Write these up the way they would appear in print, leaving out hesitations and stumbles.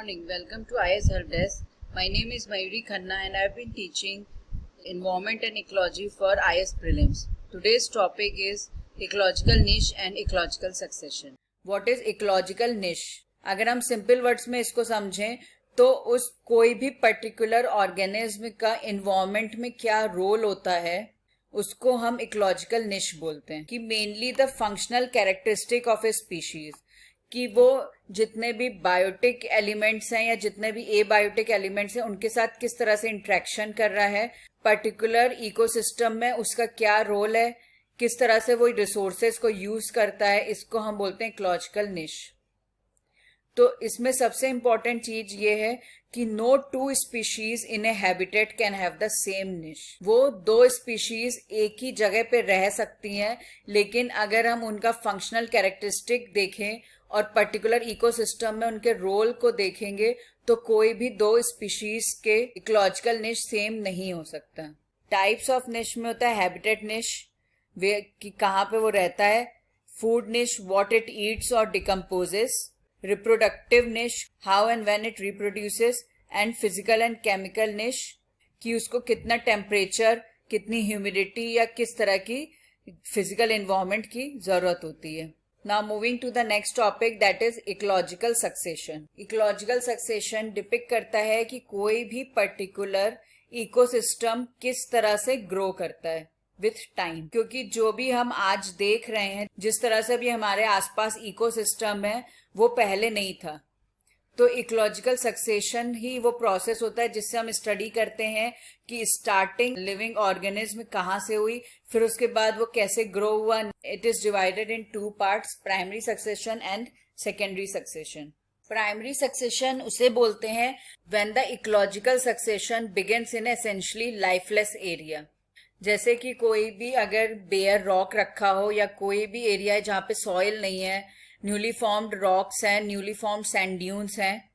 morning. Welcome to IS Help Desk. My name is Mayuri Khanna and I have been teaching Environment and Ecology for IS Prelims. Today's topic is Ecological Niche and Ecological Succession. What is Ecological Niche? अगर हम simple words में इसको समझें तो उस कोई भी particular organism का इन्वायरमेंट में क्या रोल होता है उसको हम इकोलॉजिकल निश बोलते हैं कि mainly the functional characteristic of A species कि वो जितने भी बायोटिक एलिमेंट्स हैं या जितने भी एबायोटिक एलिमेंट्स हैं उनके साथ किस तरह से इंट्रैक्शन कर रहा है, पर्टिकुलर इकोसिस्टम में उसका क्या रोल है, किस तरह से वो रिसोर्सेज को यूज करता है, इसको हम बोलते हैं इकोलॉजिकल निश। तो इसमें सबसे इंपॉर्टेंट चीज ये है कि no two species in a habitat can have the same niche. वो दो स्पीशीज एक ही जगह पे रह सकती हैं, लेकिन अगर हम उनका फंक्शनल कैरेक्टरिस्टिक देखें और पर्टिकुलर इकोसिस्टम में उनके रोल को देखेंगे तो कोई भी दो स्पीशीज के इकोलॉजिकल निश सेम नहीं हो सकता। टाइप्स ऑफ निश में होता है हैबिटेट निश, वे कि कहाँ पे वो रहता है, फूड निश, व्हाट इट ईट्स और डिकम्पोजेस, रिप्रोडक्टिव निश, how and when it reproduces, and physical and chemical निश कि उसको कितना टेम्परेचर, कितनी ह्यूमिडिटी या किस तरह की फिजिकल एनवायरनमेंट की जरूरत होती है। Now moving to the next topic, that is ecological succession. Ecological succession depict करता है कि कोई भी पर्टिकुलर इकोसिस्टम किस तरह से ग्रो करता है विथ टाइम, क्योंकि जो भी हम आज देख रहे हैं, जिस तरह से भी हमारे आसपास इकोसिस्टम है वो पहले नहीं था। तो इकोलॉजिकल सक्सेशन ही वो प्रोसेस होता है जिससे हम स्टडी करते हैं कि स्टार्टिंग लिविंग ऑर्गेनिज्म कहाँ से हुई, फिर उसके बाद वो कैसे ग्रो हुआ। It is divided in two parts, primary succession and secondary succession. Primary succession उसे बोलते हैं when the ecological succession begins in essentially lifeless area. जैसे कि कोई भी अगर बेयर रॉक रखा हो या कोई भी एरिया है जहाँ पे सॉइल नहीं है, न्यूली फॉर्म्ड रॉक्स हैं, न्यूली फॉर्म्ड सैंड ड्यून्स हैं,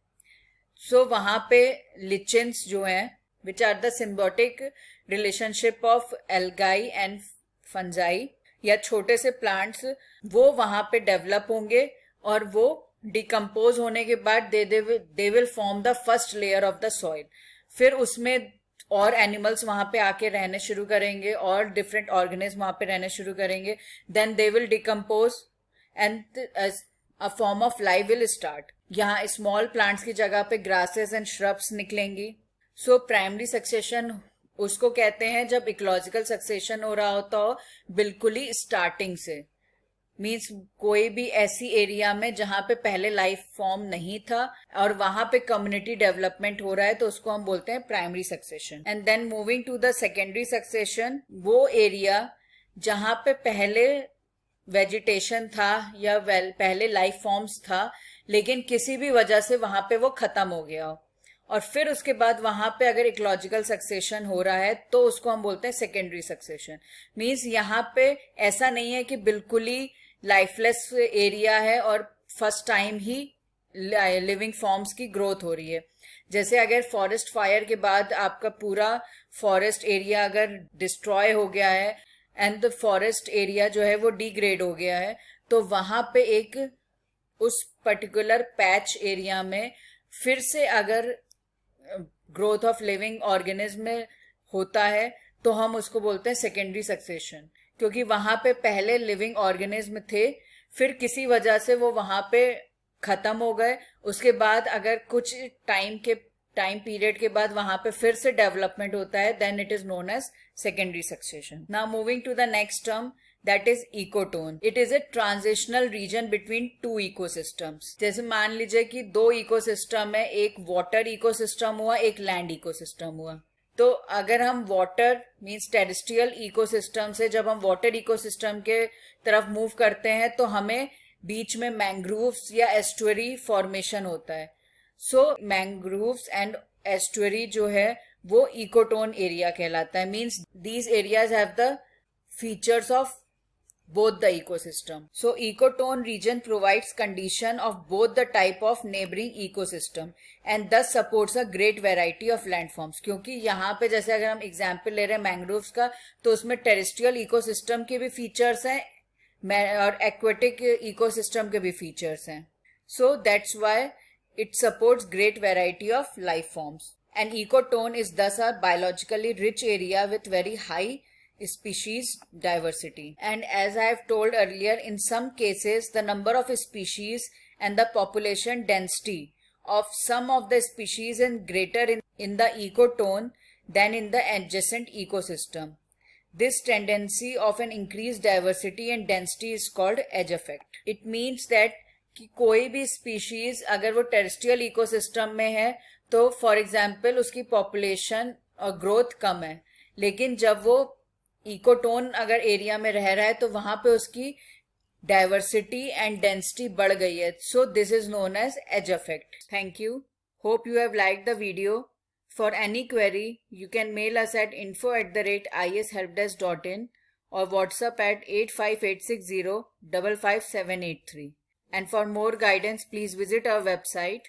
सो वहां पे लिचेंस जो हैं which are the symbiotic relationship of algae and fungi या छोटे से प्लांट्स, वो वहां पे डेवलप होंगे और वो डिकम्पोज होने के बाद they will form the first layer of the soil. फिर उसमें और एनिमल्स वहां पे आके रहने शुरू करेंगे और डिफरेंट ऑर्गेनिज्म वहां पे रहने शुरू करेंगे। Then they will decompose and a form of life will start. यहाँ स्मॉल प्लांट्स की जगह पे ग्रासेस एंड श्रब्स निकलेंगी। सो प्राइमरी सक्सेशन उसको कहते हैं जब इकोलॉजिकल सक्सेशन हो रहा होता हो बिल्कुल ही स्टार्टिंग से, मीन्स कोई भी ऐसी एरिया में जहां पे पहले लाइफ फॉर्म नहीं था और वहां पे कम्युनिटी डेवलपमेंट हो रहा है, तो उसको हम बोलते हैं primary succession. And then moving to the secondary succession, वो एरिया जहां पे पहले वेजिटेशन था या पहले लाइफ फॉर्म्स था, लेकिन किसी भी वजह से वहां पे वो खत्म हो गया हो और फिर उसके बाद वहां पे अगर इकोलॉजिकल सक्सेशन हो रहा है तो उसको हम बोलते हैं सेकेंडरी सक्सेशन। मीन्स यहाँ पे ऐसा नहीं है कि बिल्कुल ही लाइफलेस एरिया है और फर्स्ट टाइम ही लिविंग फॉर्म्स की ग्रोथ हो रही है। जैसे अगर फॉरेस्ट फायर के बाद आपका पूरा फॉरेस्ट एरिया अगर डिस्ट्रॉय हो गया है एंड द फॉरेस्ट एरिया जो है वो डिग्रेड हो गया है, तो वहां पे एक उस पर्टिकुलर पैच एरिया में फिर से अगर ग्रोथ ऑफ लिविंग ऑर्गेनिज्म होता है तो हम उसको बोलते हैं सेकेंडरी सक्सेशन, क्योंकि वहां पे पहले लिविंग ऑर्गेनिज्म थे, फिर किसी वजह से वो वहां पे खत्म हो गए, उसके बाद अगर कुछ टाइम पीरियड के बाद वहां पे फिर से डेवलपमेंट होता है, then it is known as secondary succession. Now moving to the next term, that is ecotone. It is a transitional region between two ecosystems. जैसे मान लीजिए कि दो इकोसिस्टम है, एक वाटर इकोसिस्टम हुआ, एक लैंड इकोसिस्टम हुआ। तो अगर हम वाटर मीन्स टेरेस्ट्रियल इकोसिस्टम से जब हम वाटर इकोसिस्टम के तरफ मूव करते हैं तो हमें बीच में मैंग्रोव्स या एस्टुअरी फॉर्मेशन होता है। सो मैंग्रोव्स एंड एस्टुअरी जो है वो इकोटोन एरिया कहलाता है। Means these areas have the features of both the ecosystem. So ecotone region provides condition of both the type of neighboring ecosystem and thus supports a great variety of landforms. क्योंकि यहाँ पे जैसे अगर हम example ले रहे हैं mangroves का, तो उसमें टेरेस्ट्रियल इकोसिस्टम के भी फीचर्स हैं और एक्वेटिक इकोसिस्टम के भी फीचर्स हैं। So that's why It supports great variety of life forms. An ecotone is thus a biologically rich area with very high species diversity. And as I have told earlier, in some cases the number of species and the population density of some of the species is greater in the ecotone than in the adjacent ecosystem. This tendency of an increased diversity and density is called edge effect. It means that कि कोई भी species अगर वो terrestrial ecosystem में है तो for example उसकी population और ग्रोथ कम है, लेकिन जब वो इकोटोन अगर एरिया में रह रहा है तो वहां पे उसकी डाइवर्सिटी एंड डेंसिटी बढ़ गई है. So this is known as edge effect. Thank you. Hope you have like the video. For any query, you can mail us at info@ishelpdesk.in or WhatsApp at 85860 55783. And for more guidance, please visit our website